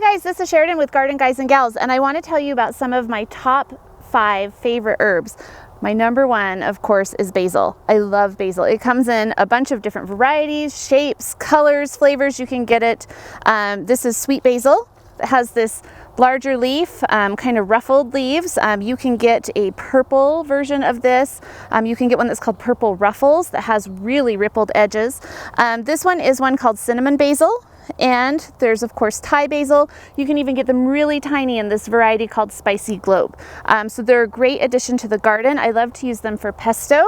Hi guys, this is Sheriden with Garden Guys and Gals, and I want to tell you about some of my top 5 favorite herbs. My number 1, of course, is basil. I love basil. It comes in a bunch of different varieties, shapes, colors, flavors. You can get it. This is sweet basil. It has this larger leaf, kind of ruffled leaves. You can get a purple version of this. You can get one that's called purple ruffles that has really rippled edges. This one is one called cinnamon basil. And there's of course Thai basil. You can even get them really tiny in this variety called spicy globe. So they're a great addition to the garden. I love to use them for pesto.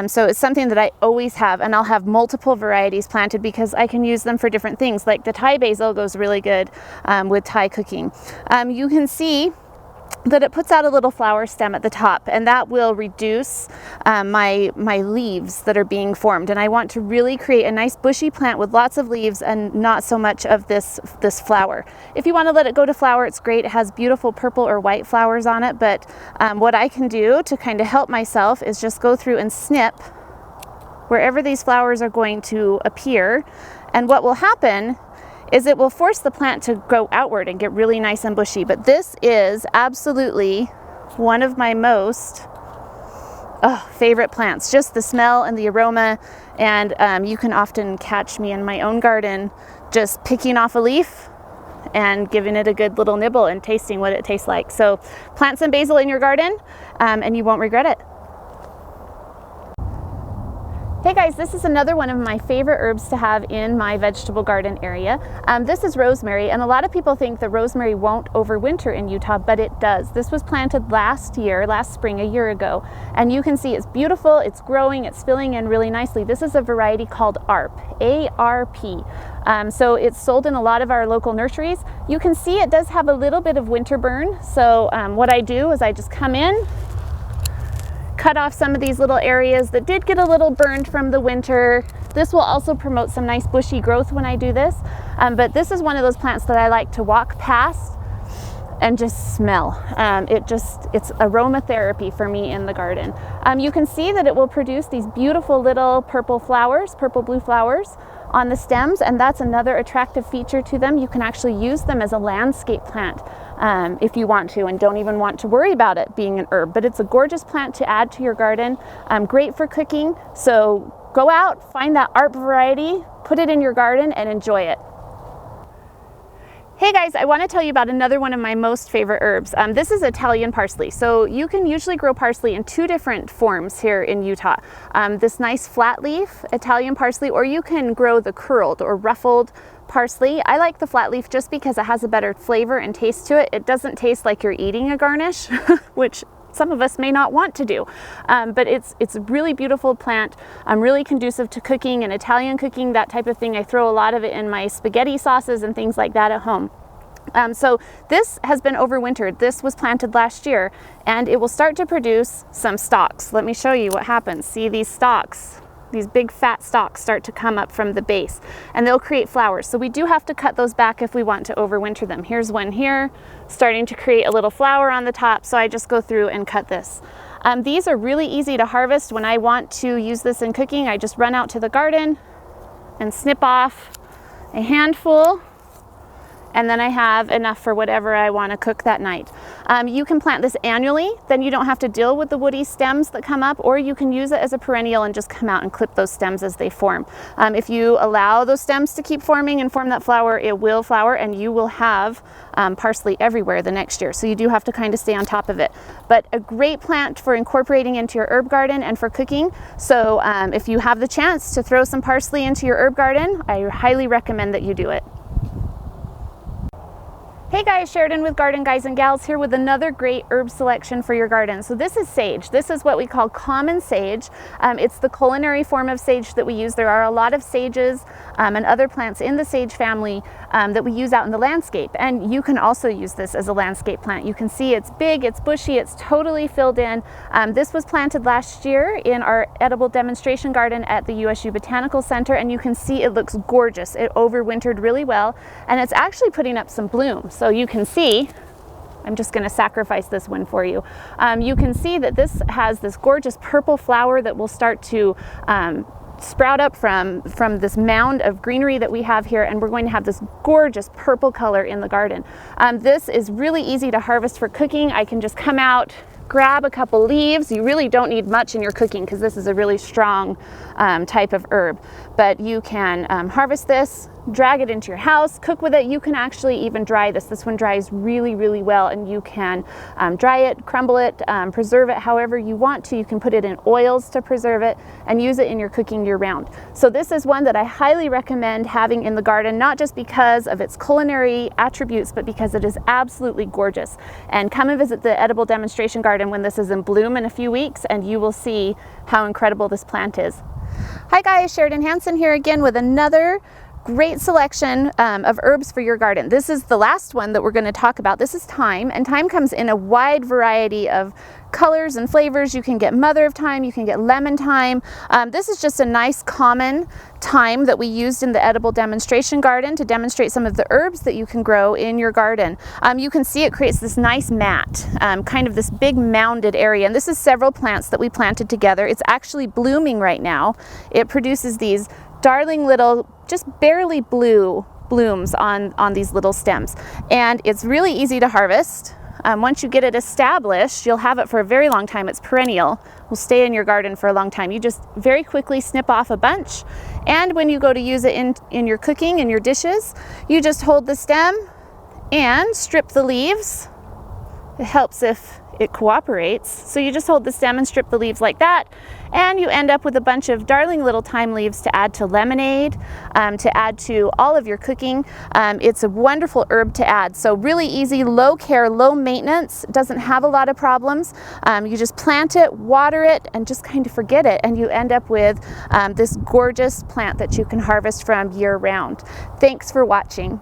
So it's something that I always have, and I'll have multiple varieties planted because I can use them for different things. Like the Thai basil goes really good with Thai cooking. You can see that it puts out a little flower stem at the top, and that will reduce my leaves that are being formed. And I want to really create a nice bushy plant with lots of leaves and not so much of this flower. If you want to let it go to flower, it's great. It has beautiful purple or white flowers on it, but what I can do to kind of help myself is just go through and snip wherever these flowers are going to appear. And what will happen is it will force the plant to go outward and get really nice and bushy. But this is absolutely one of my most favorite plants. Just the smell and the aroma, and you can often catch me in my own garden just picking off a leaf and giving it a good little nibble and tasting what it tastes like. So plant some basil in your garden and you won't regret it. Hey guys, this is another one of my favorite herbs to have in my vegetable garden area. This is rosemary, and a lot of people think that rosemary won't overwinter in Utah, but it does. This was planted last spring, a year ago, and you can see it's beautiful, it's growing, it's filling in really nicely. This is a variety called ARP, A-R-P. So it's sold in a lot of our local nurseries. You can see it does have a little bit of winter burn, so what I do is I just come in, cut off some of these little areas that did get a little burned from the winter. This will also promote some nice bushy growth when I do this. But this is one of those plants that I like to walk past and just smell. It's aromatherapy for me in the garden. You can see that it will produce these beautiful little purple flowers, purple blue flowers on the stems, and that's another attractive feature to them. You can actually use them as a landscape plant if you want to, and don't even want to worry about it being an herb. But it's a gorgeous plant to add to your garden, great for cooking. So go out, find that ARP variety, put it in your garden and enjoy it. Hey guys, I want to tell you about another one of my most favorite herbs. This is Italian parsley. So you can usually grow parsley in 2 different forms here in Utah. This nice flat leaf Italian parsley, or you can grow the curled or ruffled parsley. I like the flat leaf just because it has a better flavor and taste to it. It doesn't taste like you're eating a garnish, which some of us may not want to do, but it's a really beautiful plant. Really conducive to cooking and Italian cooking, that type of thing. I throw a lot of it in my spaghetti sauces and things like that at home. So this has been overwintered. This was planted last year, and it will start to produce some stalks. Let me show you what happens. See these stalks? These big fat stalks start to come up from the base, and they'll create flowers. So we do have to cut those back if we want to overwinter them. Here's one here, starting to create a little flower on the top. So I just go through and cut this. These are really easy to harvest. When I want to use this in cooking, I just run out to the garden and snip off a handful, and then I have enough for whatever I want to cook that night. You can plant this annually, then you don't have to deal with the woody stems that come up, or you can use it as a perennial and just come out and clip those stems as they form. If you allow those stems to keep forming and form that flower, it will flower, and you will have parsley everywhere the next year. So you do have to kind of stay on top of it. But a great plant for incorporating into your herb garden and for cooking. So if you have the chance to throw some parsley into your herb garden, I highly recommend that you do it. Hey guys, Sheriden with Garden Guys and Gals here with another great herb selection for your garden. So this is sage. This is what we call common sage. It's the culinary form of sage that we use. There are a lot of sages and other plants in the sage family that we use out in the landscape. And you can also use this as a landscape plant. You can see it's big, it's bushy, it's totally filled in. This was planted last year in our edible demonstration garden at the USU Botanical Center, and you can see it looks gorgeous. It overwintered really well, and it's actually putting up some blooms. So you can see, I'm just going to sacrifice this one for you. You can see that this has this gorgeous purple flower that will start to sprout up from this mound of greenery that we have here, and we're going to have this gorgeous purple color in the garden. This is really easy to harvest for cooking. I can just come out, grab a couple leaves. You really don't need much in your cooking because this is a really strong type of herb, but you can harvest this, drag it into your house, cook with it. You can actually even dry this. This one dries really, really well, and you can dry it, crumble it, preserve it however you want to. You can put it in oils to preserve it and use it in your cooking year round. So this is one that I highly recommend having in the garden, not just because of its culinary attributes, but because it is absolutely gorgeous. And come and visit the edible demonstration garden when this is in bloom in a few weeks, and you will see how incredible this plant is. Hi guys, Sheriden Hansen here again with another great selection of herbs for your garden. This is the last one that we're going to talk about. This is thyme, and thyme comes in a wide variety of colors and flavors. You can get mother of thyme, you can get lemon thyme. This is just a nice common thyme that we used in the edible demonstration garden to demonstrate some of the herbs that you can grow in your garden. You can see it creates this nice mat, kind of this big mounded area, and this is several plants that we planted together. It's actually blooming right now. It produces these darling little, just barely blue blooms on these little stems, and it's really easy to harvest. Once you get it established, you'll have it for a very long time. It's perennial, will stay in your garden for a long time. You just very quickly snip off a bunch, and when you go to use it in your cooking, in your dishes, you just hold the stem and strip the leaves. It helps if it cooperates. So you just hold the stem and strip the leaves like that, and you end up with a bunch of darling little thyme leaves to add to lemonade, to add to all of your cooking. It's a wonderful herb to add. So really easy, low care, low maintenance, doesn't have a lot of problems. You just plant it, water it, and just kind of forget it, and you end up with this gorgeous plant that you can harvest from year round. Thanks for watching.